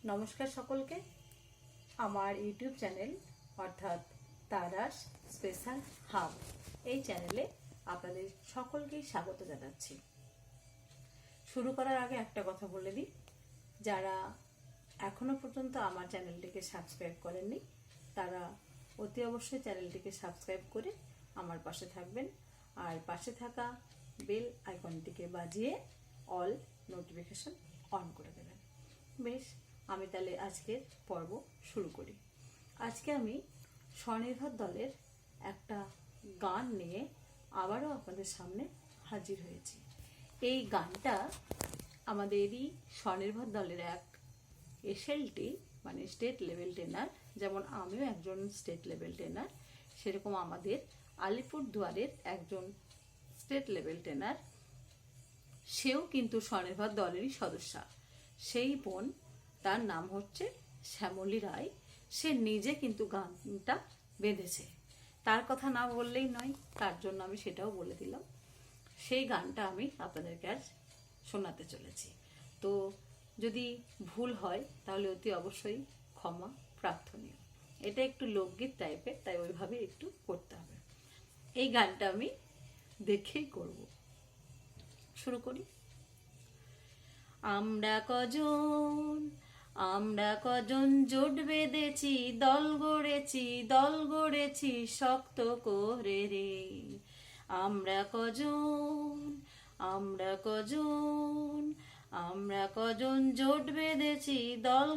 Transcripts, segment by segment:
নমস্কার সকলকে। আমার ইউটিউব চ্যানেল অর্থাৎ তারাস স্পেশাল হাব এই চ্যানেলে আপনাদের সকলকেই স্বাগত জানাচ্ছি। শুরু করার আগে একটা কথা বলে দিই, যারা এখনো পর্যন্ত আমার চ্যানেলটিকে সাবস্ক্রাইব করেননি তারা অতি অবশ্যই চ্যানেলটিকে সাবস্ক্রাইব করে আমার পাশে থাকবেন, আর পাশে থাকা বেল আইকনটিকে বাজিয়ে অল নোটিফিকেশন অন করে দেবেন। বেশ, আমি তাহলে আজকের পর্ব শুরু করি। আজকে আমি স্বনির্ভর দলের একটা গান নিয়ে আবারও আপনাদের সামনে হাজির হয়েছি। এই গানটা আমাদেরই স্বনির্ভর দলের এক এসএলটি মানে স্টেট লেভেল ট্রেনার, যেমন আমিও একজন স্টেট লেভেল ট্রেনার, সেরকম আমাদের আলিপুরদুয়ারের একজন স্টেট লেভেল ট্রেনার, সেও কিন্তু স্বনির্ভর দলেরই সদস্য। সেই বোন, তার নাম হচ্ছে শ্যামলী রায়, সে নিজে কিন্তু গানটা বেঁধেছে। তার কথা না বললেই নয়, তার জন্য আমি সেটাও বলে দিলাম। সেই গানটা আমি আপনাদেরকে আজ শোনাতে চলেছি। তো যদি ভুল হয় তাহলে অতি অবশ্যই ক্ষমা প্রার্থনীয়। এটা একটু লোকগীত টাইপের, তাই ওইভাবে একটু করতে হবে। এই গানটা আমি দেখেই করব। শুরু করি। আমরা কজন জোট বেঁধেছি, দল গড়েছি শক্ত করে রে। আমরা কজন জোট বেঁধেছি, দল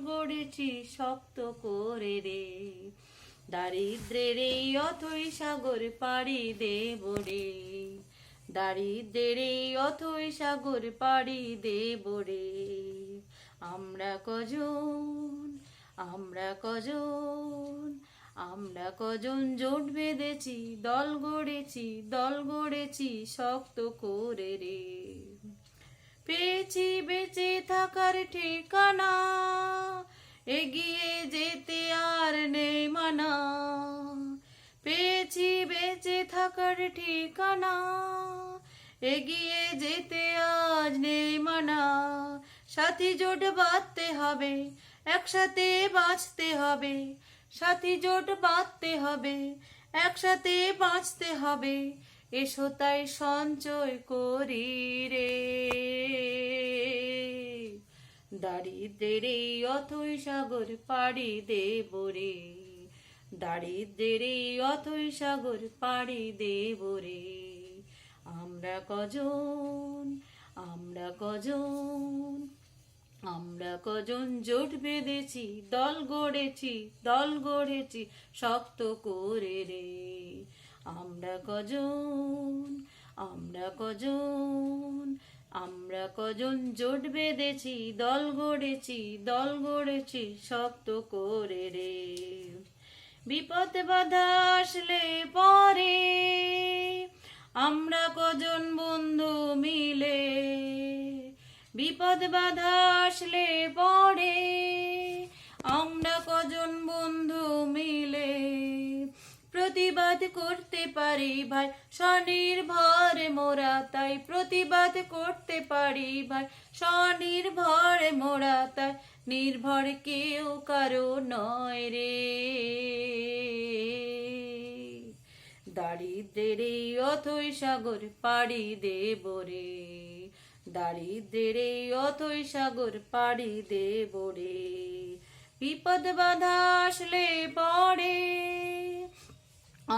গড়েছি শক্ত করে রে। দারিদ্রের এই অথই সাগর পাড়ি দেব রে, দারিদ্রের এই অথই সাগর পাড়ি দেব রে। আমরা কজন জোট বেঁধেছি, দল গড়েছি শক্ত করে রে। পেয়েছি বেঁচে থাকার ঠিকানা, এগিয়ে যেতে আর নেই মানা। পেয়েছি বেঁচে থাকার ঠিকানা, এগিয়ে যেতে আজ নেই মানা। সাথী জোট বাঁধতে হবে, একসাথে বাঁচতে হবে। সাথী জোট বাঁধতে হবে, একসাথে বাঁচতে হবে। এসো তাই সঞ্চয় করি রে। দারিদ্রের এই অথই সাগর পাড়ি দেব রে, দারিদ্রের এই অথই সাগর পাড়ি দেব রে। আমরা কজন জোট বেঁধেছি, দল গড়েছি শক্ত করে রে। আমরা কজন জোট বেঁধেছি, দল গড়েছি শক্ত করে রে। বিপদ বাধা আসলে পরে আমরা কজন বন্ধু মিলে, বিপদ বাধা আসলে পরে আমরা কজন বন্ধু মিলে। প্রতিবাদ করতে পারি ভাই স্বনির্ভর মোরা, তাই প্রতিবাদ করতে পারি ভাই স্বনির্ভর মোরা, তাই নির্ভর কেউ কারো নয় রে। দারিদ্রের এই অথই সাগর পাড়ি দেব রে, দারিদ্রের এই অথই সাগর পাড়ি দেব রে। বিপদ বাধা আসলে পড়ে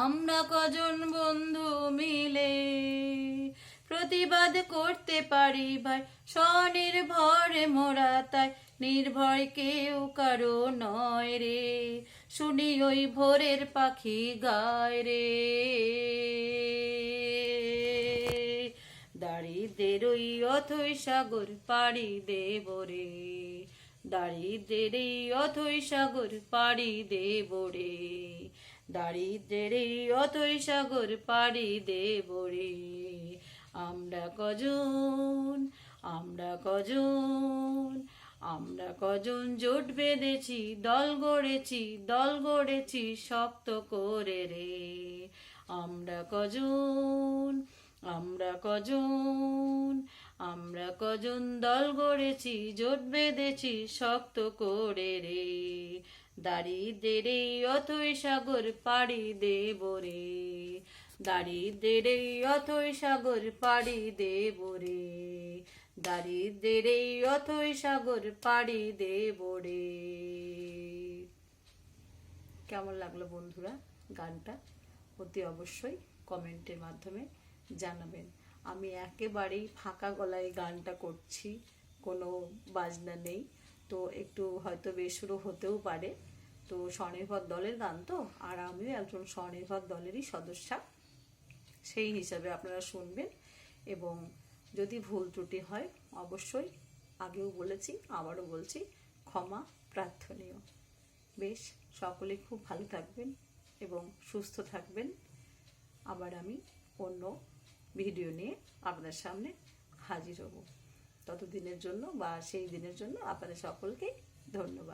আমরা কজন বন্ধু মিলে, প্রতিবাদ করতে পারি ভাই স্বনির্ভর মোরা, তাই নির্ভর কেউ কারো নয় রে। শুনি ওই ভোরের পাখি গায় রে, দারিদ্রের ওই অথই সাগর পাড়ি দেব রে, দারিদ্রের এই অথই সাগর পাড়ি দেব রে। দারিদ্রের এই অথই সাগর পাড়ি দেব রে। আমরা কজন জোট বেঁধেছি, দল গড়েছি শক্ত করে রে। আমরা কজন আমরা কজন দল গড়েছি, জোট বেঁধেছি শক্ত করে রে, দারিদ্রের এই অথৈ সাগর পাড়ি দেব রে, দারিদ্রের এই অথৈ সাগর পাড়ি দেব রে, দারিদ্রের এই অথৈ সাগর পাড়ি দেব রে। কেমন লাগলো বন্ধুরা গানটা? অতি অবশ্যই কমেন্টের মাধ্যমে জানাবেন। আমি একেবারেই ফাঁকা গলায় গানটা করছি, কোনো বাজনা নেই, তো একটু হয়তো বেসুরো হতেও পারে। তো স্বনির্ভর দলের গান তো, আর আমিও একজন স্বনির্ভর দলেরই সদস্যা, সেই হিসাবে আপনারা শুনবেন। এবং যদি ভুল ত্রুটি হয় অবশ্যই, আগেও বলেছি আবারও বলছি, ক্ষমা প্রার্থনীয়। বেশ, সকলে খুব ভালো থাকবেন এবং সুস্থ থাকবেন। আবার আমি অন্য ভিডিও নিয়ে আপনাদের সামনে হাজির হব। ততদিনের জন্য বা সেই দিনের জন্য আপনাদের সকলকে ধন্যবাদ।